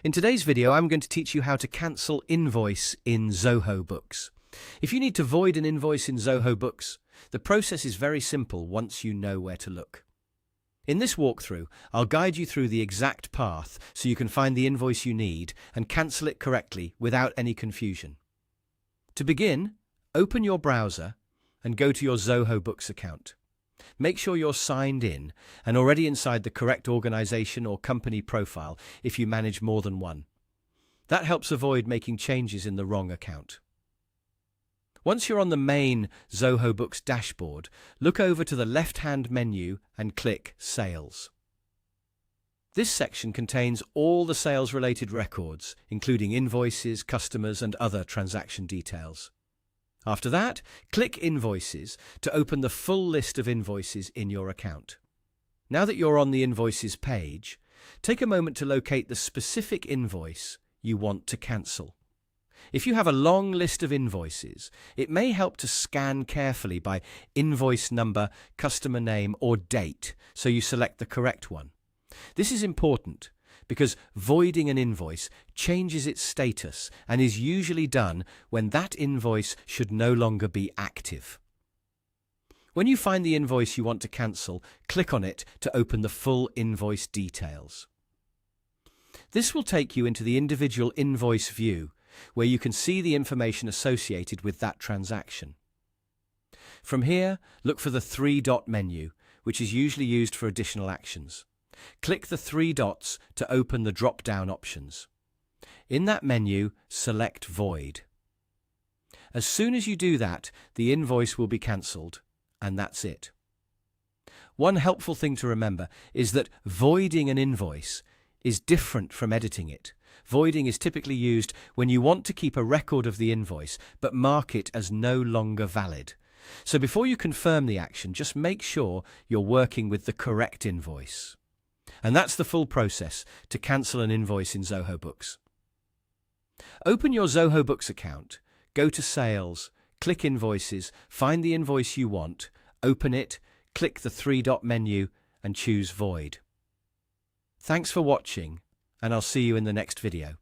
In today's video, I'm going to teach you how to cancel invoice in Zoho Books. If you need to void an invoice in Zoho Books, the process is very simple once you know where to look. In this walkthrough, I'll guide you through the exact path so you can find the invoice you need and cancel it correctly without any confusion. To begin, open your browser and go to your Zoho Books account. Make sure you're signed in and already inside the correct organization or company profile if you manage more than one. That helps avoid making changes in the wrong account. Once you're on the main Zoho Books dashboard, look over to the left-hand menu and click Sales. This section contains all the sales-related records, including invoices, customers, and other transaction details. After that, click Invoices to open the full list of invoices in your account. Now that you're on the Invoices page, take a moment to locate the specific invoice you want to cancel. If you have a long list of invoices, it may help to scan carefully by invoice number, customer name, or date so you select the correct one. This is important because voiding an invoice changes its status and is usually done when that invoice should no longer be active. When you find the invoice you want to cancel, click on it to open the full invoice details. This will take you into the individual invoice view, where you can see the information associated with that transaction. From here, look for the three-dot menu, which is usually used for additional actions. Click the three dots to open the drop-down options. In that menu, select Void. As soon as you do that, the invoice will be cancelled, and that's it. One helpful thing to remember is that voiding an invoice is different from editing it. Voiding is typically used when you want to keep a record of the invoice, but mark it as no longer valid. So before you confirm the action, just make sure you're working with the correct invoice. And that's the full process to cancel an invoice in Zoho Books. Open your Zoho Books account, go to Sales, click Invoices, find the invoice you want, open it, click the three-dot menu, and choose Void. Thanks for watching, and I'll see you in the next video.